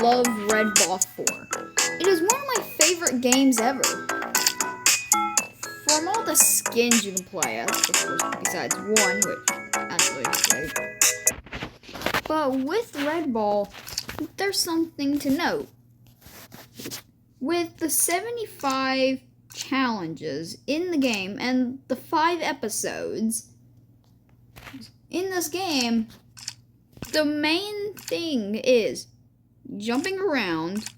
love Red Ball 4. It is one of my favorite games ever. From all the skins you can play as, of course, besides one, which actually is great. But with Red Ball, there's something to note. With the 75 challenges in the game and the 5 episodes in this game, the main thing is jumping around,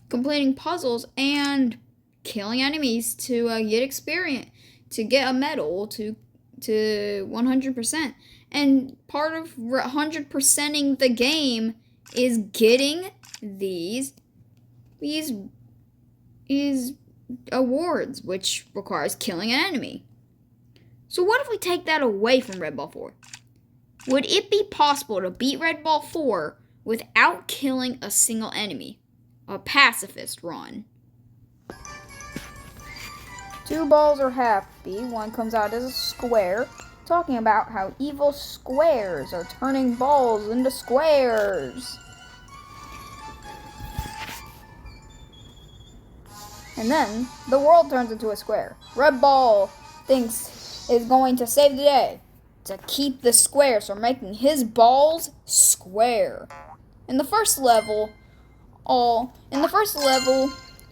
completing puzzles, and killing enemies to get experience, to get a medal, to 100%. And part of 100%ing the game is getting these awards, which requires killing an enemy. So what if we take that away from Red Ball 4? Would it be possible to beat Red Ball 4 without killing a single enemy? A pacifist run. 2 balls are happy. One comes out as a square, talking about how evil squares are turning balls into squares. And then the world turns into a square. Red Ball thinks is going to save the day to keep the squares from making his balls square. In the first level,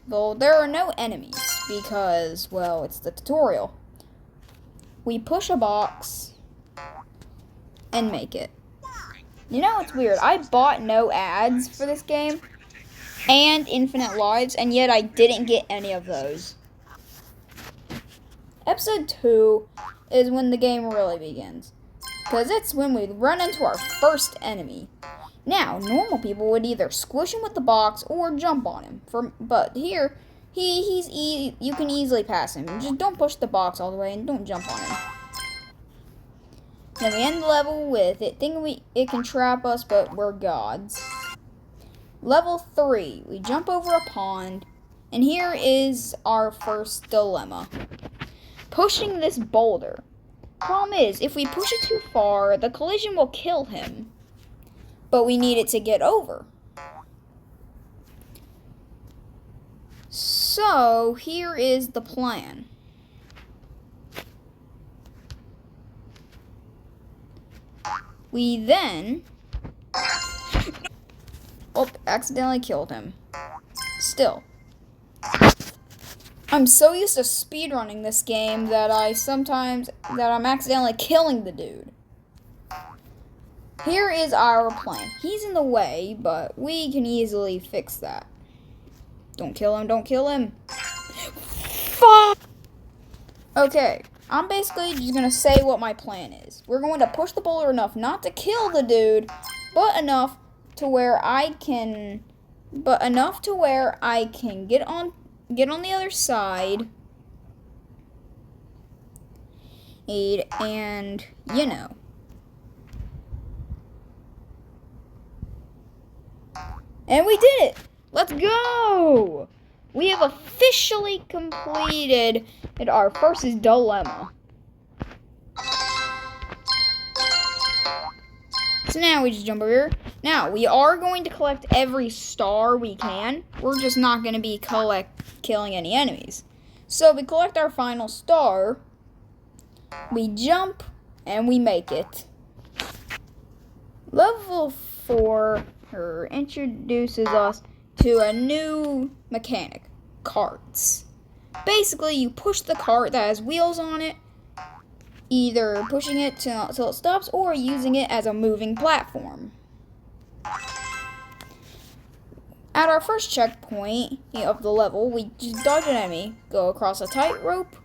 though, there are no enemies because, well, it's the tutorial. We push a box and make it. You know, it's weird. I bought no ads for this game and infinite lives, and yet I didn't get any of those. Episode 2 is when the game really begins, because it's when we run into our first enemy. Now, normal people would either squish him with the box or jump on him. But here, you can easily pass him. Just don't push the box all the way and don't jump on him. Then we end the level with it thinking it can trap us, but we're gods. Level 3, we jump over a pond, and here is our first dilemma. Pushing this boulder. Problem is, if we push it too far, the collision will kill him. But we need it to get over. So, here is the plan. We then... Oh, accidentally killed him. Still. I'm so used to speedrunning this game that I'm accidentally killing the dude. Here is our plan. He's in the way, but we can easily fix that. Don't kill him, don't kill him. Fuck! Okay, I'm basically just gonna say what my plan is. We're going to push the boulder enough not to kill the dude, but enough to where I can get on the other side. And you know. And we did it! Let's go! We have officially completed our first dilemma. So now we just jump over here. Now, we are going to collect every star we can. We're just not going to be killing any enemies. So we collect our final star. We jump, and we make it. Level 4 introduces us to a new mechanic, carts. Basically, you push the cart that has wheels on it, either pushing it till it stops or using it as a moving platform. At our first checkpoint of the level, we just dodge an enemy, go across a tightrope,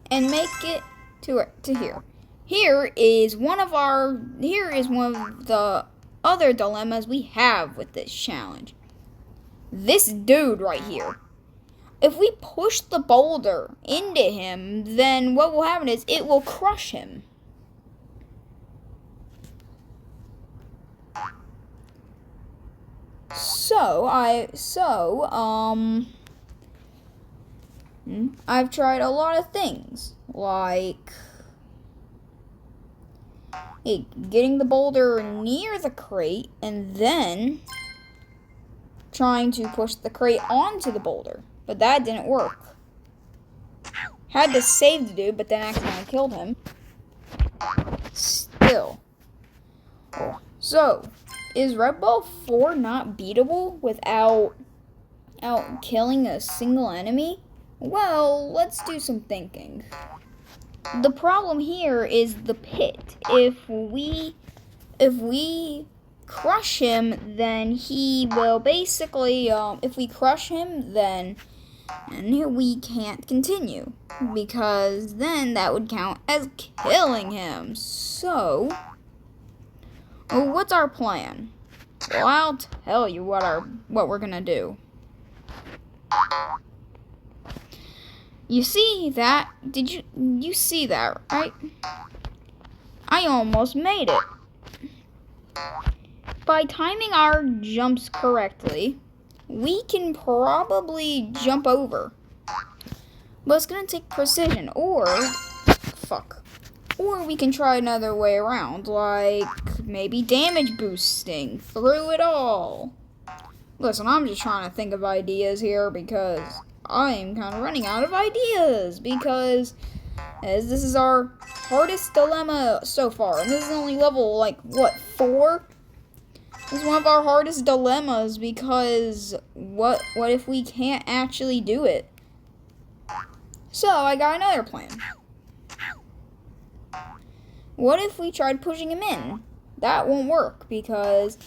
and make it to here. Here is one of the other dilemmas we have with this challenge. This dude right here. If we push the boulder into him, then what will happen is it will crush him. I've tried a lot of things, like getting the boulder near the crate and then trying to push the crate onto the boulder, but that didn't work. Had to save the dude, but then accidentally killed him. Still. So, is Red Ball 4 not beatable without killing a single enemy? Well, let's do some thinking. The problem here is the pit. If we crush him, then he will basically, if we crush him, then we can't continue, because then that would count as killing him. So, what's our plan? Well, I'll tell you what we're gonna do. You see that? Did you see that, right? I almost made it. By timing our jumps correctly, we can probably jump over. But it's gonna take precision, or we can try another way around, like maybe damage boosting through it all. Listen, I'm just trying to think of ideas here because I'm kind of running out of ideas, because as this is our hardest dilemma so far, and this is only level, like, what, 4? This is one of our hardest dilemmas, because what if we can't actually do it? So, I got another plan. What if we tried pushing him in? That won't work, because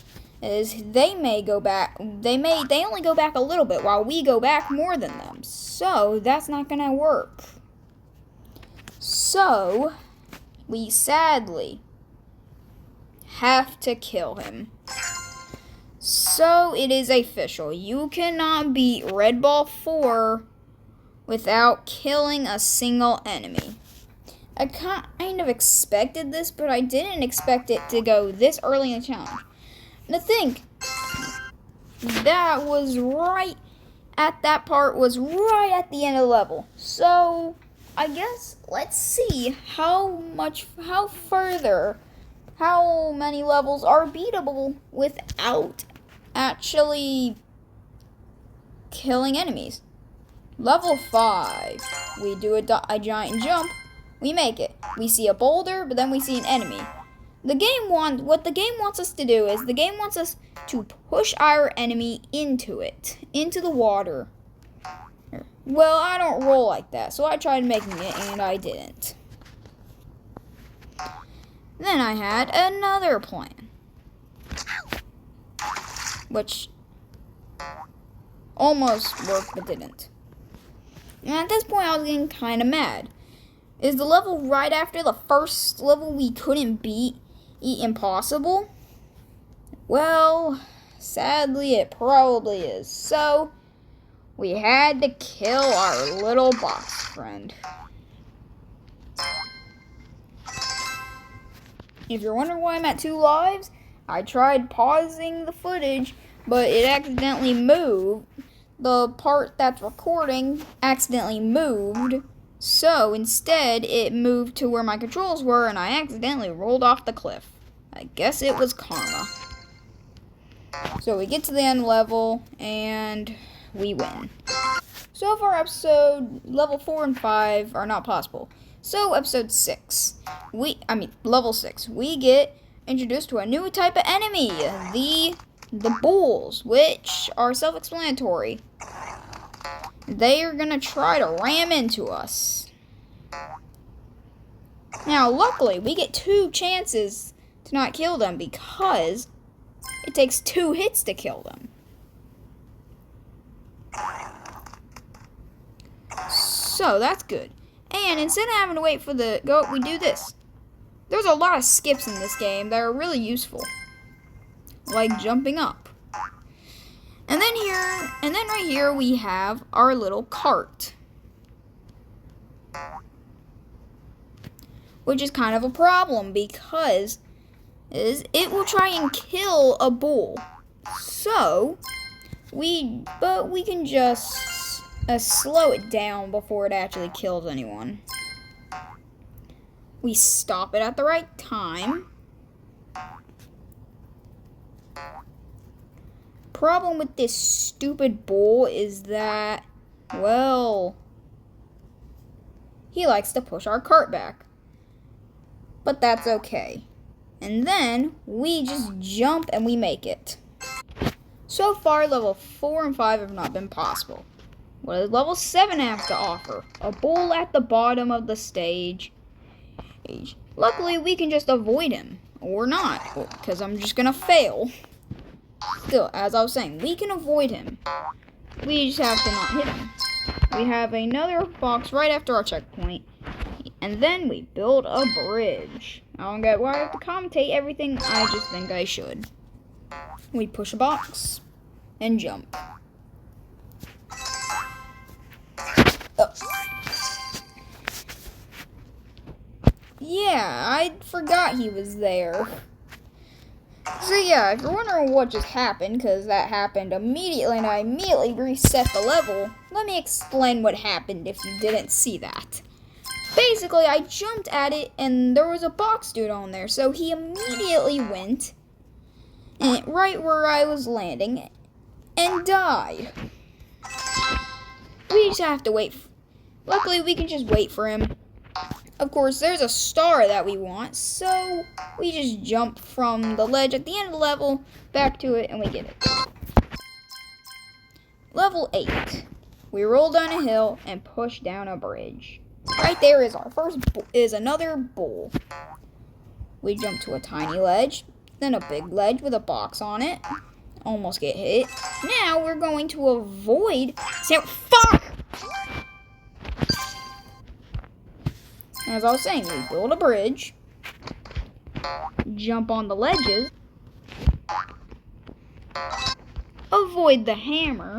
they only go back a little bit, while we go back more than them. So, that's not gonna work. So, we sadly have to kill him. So, it is official. You cannot beat Red Ball 4 without killing a single enemy. I kind of expected this, but I didn't expect it to go this early in the challenge. To think, that part was right at the end of the level. So, I guess let's see how many levels are beatable without actually killing enemies. Level 5, we do a giant jump, we make it. We see a boulder, but then we see an enemy. What the game wants us to do is, the game wants us to push our enemy into the water. Well, I don't roll like that, so I tried making it, and I didn't. Then I had another plan, which almost worked, but didn't. And at this point, I was getting kind of mad. Is the level right after the first level we couldn't beat impossible? Well, sadly, it probably is. So, we had to kill our little boss friend. If you're wondering why I'm at 2 lives, I tried pausing the footage, but it accidentally moved. The part that's recording accidentally moved. So, instead, it moved to where my controls were, and I accidentally rolled off the cliff. I guess it was karma. So, we get to the end level, and we win. So far, level 4 and 5 are not possible. So, level 6, we get introduced to a new type of enemy, the bulls, which are self-explanatory. They are gonna try to ram into us. Now, luckily, we get 2 chances to not kill them, because it takes 2 hits to kill them. So, that's good. And instead of having to wait for the goat, we do this. There's a lot of skips in this game that are really useful, like jumping up. And then right here we have our little cart, which is kind of a problem, because it will try and kill a bull. So, we can just slow it down before it actually kills anyone. We stop it at the right time. Problem with this stupid bull is that, well, he likes to push our cart back. But that's okay. And then we just jump and we make it. So far, level 4 and 5 have not been possible. What does level 7 have to offer? A bull at the bottom of the stage. Luckily, we can just avoid him. Or not, because I'm just gonna fail. Still, as I was saying, we can avoid him. We just have to not hit him. We have another box right after our checkpoint. And then we build a bridge. I don't get why I have to commentate everything. I just think I should. We push a box and jump. Oh. Yeah, I forgot he was there. So yeah, if you're wondering what just happened, because that happened immediately and I immediately reset the level, let me explain what happened if you didn't see that. Basically, I jumped at it and there was a box dude on there, so he immediately went right where I was landing and died. We just have to wait. Luckily, we can just wait for him. Of course, there's a star that we want, so we just jump from the ledge at the end of the level back to it and we get it. Level 8. We roll down a hill and push down a bridge. Right there is our first is another bull. We jump to a tiny ledge, then a big ledge with a box on it. Almost get hit. Now we're going to avoid. Fuck! As I was saying, we build a bridge, jump on the ledges, avoid the hammer,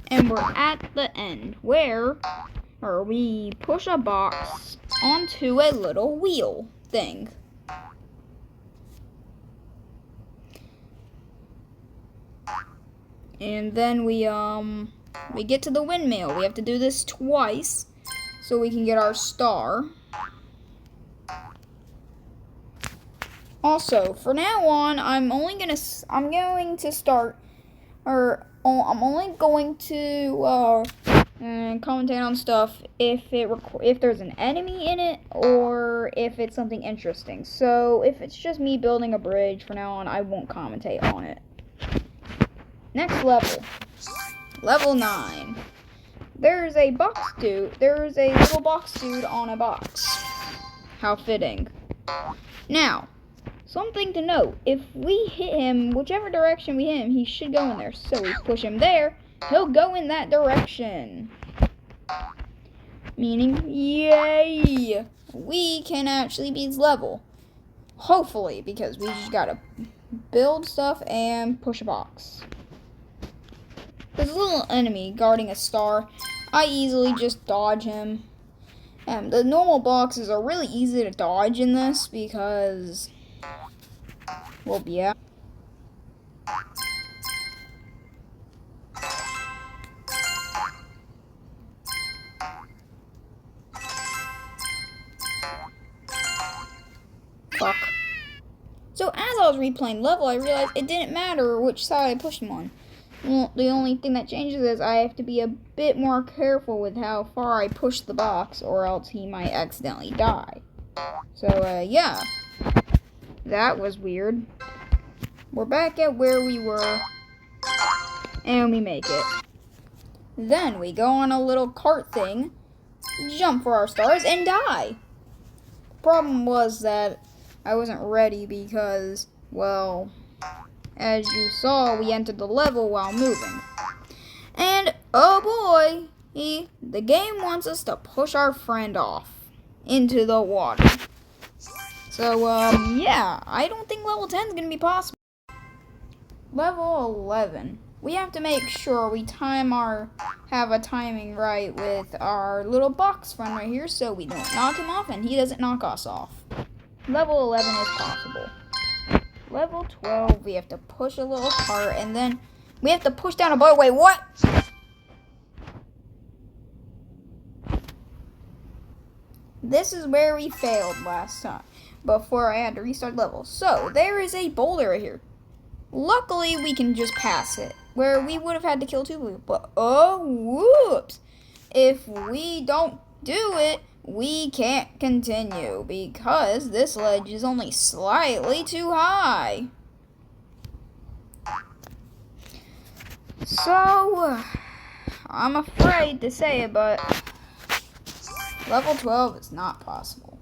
and we're at the end where we push a box onto a little wheel thing. And then we get to the windmill. We have to do this twice so we can get our star. Also, for now on, I'm only going to commentate on stuff if there's an enemy in it or if it's something interesting. So if it's just me building a bridge, for now on, I won't commentate on it. Next level. Level 9. There's a little box dude on a box. How fitting. Now, something to note. If we hit him, whichever direction we hit him, he should go in there. So we push him there, he'll go in that direction. Meaning, yay! We can actually beat this level. Hopefully, because we just gotta build stuff and push a box. There's a little enemy guarding a star. I easily just dodge him. The normal boxes are really easy to dodge in this because, well, yeah. Fuck. So as I was replaying level, I realized it didn't matter which side I pushed him on. Well, the only thing that changes is I have to be a bit more careful with how far I push the box, or else he might accidentally die. So, yeah. That was weird. We're back at where we were, and we make it. Then we go on a little cart thing, jump for our stars, and die. The problem was that I wasn't ready because, well, as you saw, we entered the level while moving. And, oh boy, the game wants us to push our friend off into the water. So, yeah, I don't think level 10 is going to be possible. Level 11. We have to make sure we have a timing right with our little box friend right here so we don't knock him off and he doesn't knock us off. Level 11 is possible. Level 12, we have to push a little cart, and then we have to push down a boat. Wait, what? this is where we failed last time before I had to restart level. So there is a boulder right here. Luckily, we can just pass it, where we would have had to kill 2 people. But oh, whoops! If we don't do it, we can't continue because this ledge is only slightly too high. So, I'm afraid to say it, but level 12 is not possible.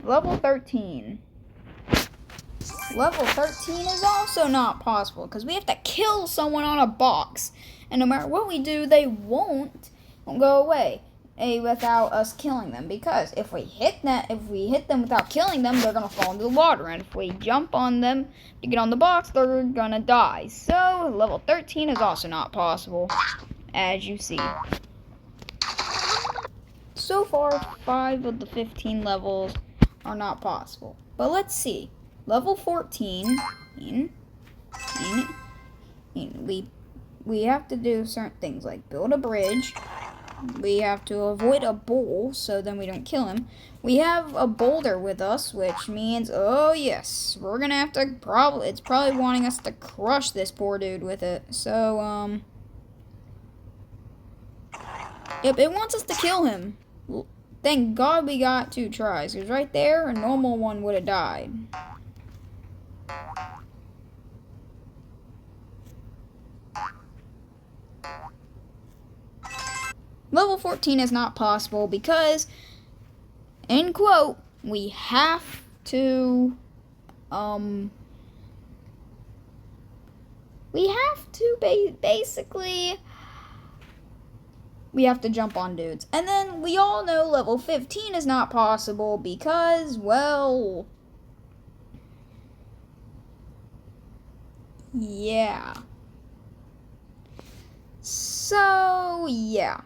Level 13. Level 13 is also not possible because we have to kill someone on a box. And no matter what we do, they won't go away without us killing them. Because if we hit them without killing them, they're gonna fall into the water. And if we jump on them to get on the box, they're gonna die. So level 13 is also not possible, as you see. So far, 5 of the 15 levels are not possible. But let's see. Level 14, we have to do certain things like build a bridge. We have to avoid a bull so then we don't kill him. We have a boulder with us, which means, oh yes, we're gonna have to it's probably wanting us to crush this poor dude with it. So, yep, it wants us to kill him. Thank God we got 2 tries, because right there, a normal one would have died. Level 14 is not possible because, in quote, we have to basically, we have to jump on dudes. And then we all know level 15 is not possible because, well, yeah. So, yeah.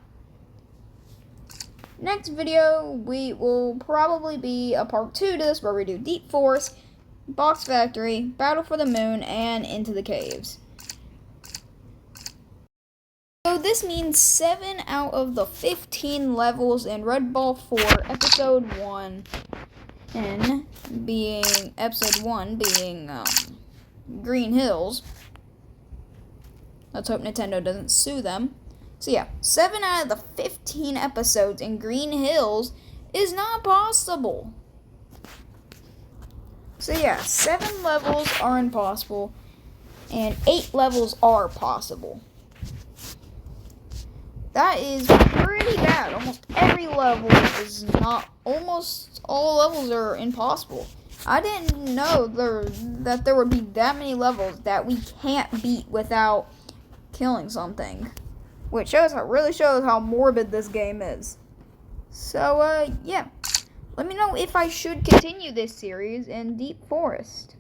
Next video, we will probably be a part 2 to this, where we do Deep Forest, Box Factory, Battle for the Moon, and Into the Caves. So this means 7 out of the 15 levels in Red Ball 4, episode 1, and episode 1 being Green Hills. Let's hope Nintendo doesn't sue them. So yeah, 7 out of the 15 episodes in Green Hills is not possible. So yeah, 7 levels are impossible, and 8 levels are possible. That is pretty bad. Almost every level is not, almost all levels are impossible. I didn't know that there would be that many levels that we can't beat without killing something. Which really shows how morbid this game is. So, yeah. Let me know if I should continue this series in Deep Forest.